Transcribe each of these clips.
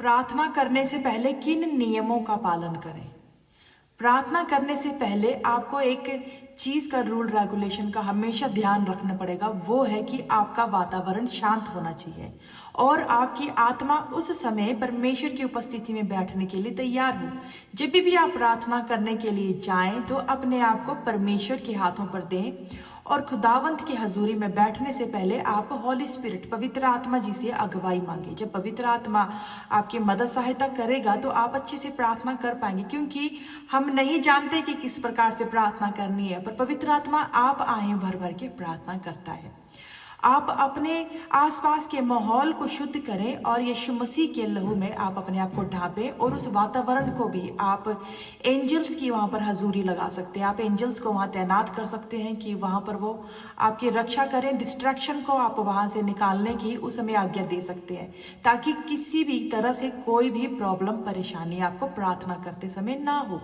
प्रार्थना करने से पहले किन नियमों का पालन करें। प्रार्थना करने से पहले आपको एक चीज का रूल रेगुलेशन का हमेशा ध्यान रखना पड़ेगा। वो है कि आपका वातावरण शांत होना चाहिए और आपकी आत्मा उस समय परमेश्वर की उपस्थिति में बैठने के लिए तैयार हो। जब भी आप प्रार्थना करने के लिए जाएं तो अपने आप को परमेश्वर के हाथों पर दें और खुदावंत की हजूरी में बैठने से पहले आप हॉली स्पिरिट पवित्र आत्मा जी से अगुवाई मांगे। जब पवित्र आत्मा आपकी मदद सहायता करेगा तो आप अच्छे से प्रार्थना कर पाएंगे, क्योंकि हम नहीं जानते कि किस प्रकार से प्रार्थना करनी है, पर पवित्र आत्मा आप आए भर भर के प्रार्थना करता है। आप अपने आसपास के माहौल को शुद्ध करें और यीशु मसीह के लहू में आप अपने आप को ढांपें और उस वातावरण को भी आप एंजल्स की वहां पर हजूरी लगा सकते हैं। आप एंजल्स को वहां तैनात कर सकते हैं कि वहां पर वो आपकी रक्षा करें। डिस्ट्रैक्शन को आप वहां से निकालने की उस समय आज्ञा दे सकते हैं, ताकि किसी भी तरह से कोई भी प्रॉब्लम परेशानी आपको प्रार्थना करते समय ना हो।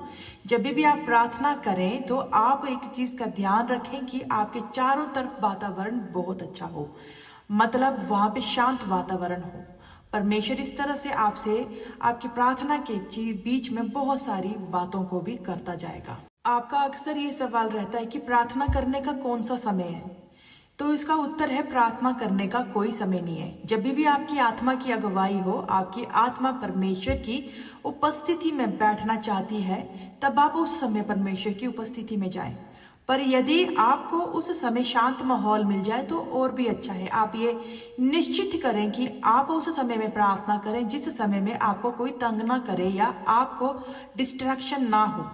जब भी आप प्रार्थना करें तो आप एक चीज का ध्यान रखें कि आपके चारों तरफ वातावरण बहुत अच्छा हो, मतलब वहां पे शांत वातावरण हो। परमेश्वर इस तरह से आपसे आपकी प्रार्थना के बीच में बहुत सारी बातों को भी करता जाएगा। आपका अक्सर ये सवाल रहता है कि प्रार्थना करने का कौन सा समय है, तो इसका उत्तर है प्रार्थना करने का कोई समय नहीं है। जब भी आपकी आत्मा की अगुवाई हो, आपकी आत्मा परमेश्वर की उपस्थिति में बैठना चाहती है, तब आप उस समय परमेश्वर की उपस्थिति में जाएं। पर यदि आपको उस समय शांत माहौल मिल जाए तो और भी अच्छा है। आप ये निश्चित करें कि आप उस समय में प्रार्थना करें जिस समय में आपको कोई तंग ना करे या आपको डिस्ट्रैक्शन ना हो।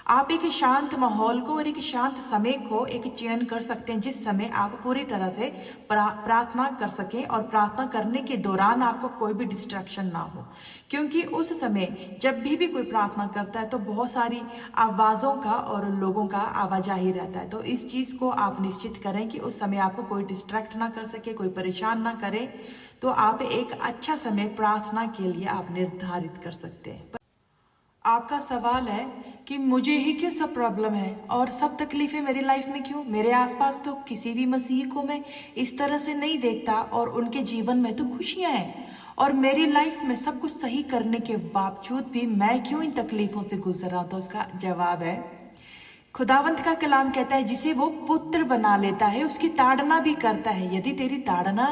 आप एक शांत माहौल को और एक शांत समय को एक चयन कर सकते हैं जिस समय आप पूरी तरह से प्रार्थना कर सकें और प्रार्थना करने के दौरान आपको कोई भी डिस्ट्रैक्शन ना हो, क्योंकि उस समय जब भी कोई प्रार्थना करता है तो बहुत सारी आवाज़ों का और लोगों का आवाजाही रहता है। तो इस चीज़ को आप निश्चित करें कि उस समय आपको कोई डिस्ट्रैक्ट ना कर सके, कोई परेशान ना करे, तो आप एक अच्छा समय प्रार्थना के लिए आप निर्धारित कर सकते हैं। आपका सवाल है कि मुझे ही क्यों सब प्रॉब्लम है और सब तकलीफें मेरी लाइफ में क्यों। मेरे आसपास तो किसी भी मसीह को मैं इस तरह से नहीं देखता और उनके जीवन में तो खुशियां हैं, और मेरी लाइफ में सब कुछ सही करने के बावजूद भी मैं क्यों इन तकलीफों से गुजर रहा हूं। तो उसका जवाब है, खुदावंत का कलाम कहता है जिसे वो पुत्र बना लेता है उसकी ताड़ना भी करता है। यदि तेरी ताड़ना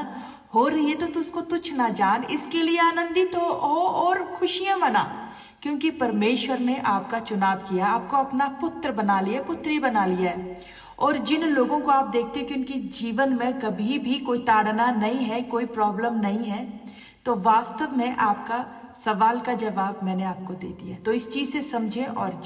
हो रही है तो तू उसको तुच्छ ना जान, इसके लिए आनंदित हो और खुशियां मना, क्योंकि परमेश्वर ने आपका चुनाव किया, आपको अपना पुत्र बना लिया, पुत्री बना लिया है। और जिन लोगों को आप देखते हैं कि उनके जीवन में कभी भी कोई ताड़ना नहीं है, कोई प्रॉब्लम नहीं है, तो वास्तव में आपका सवाल का जवाब मैंने आपको दे दिया। तो इस चीज से समझे और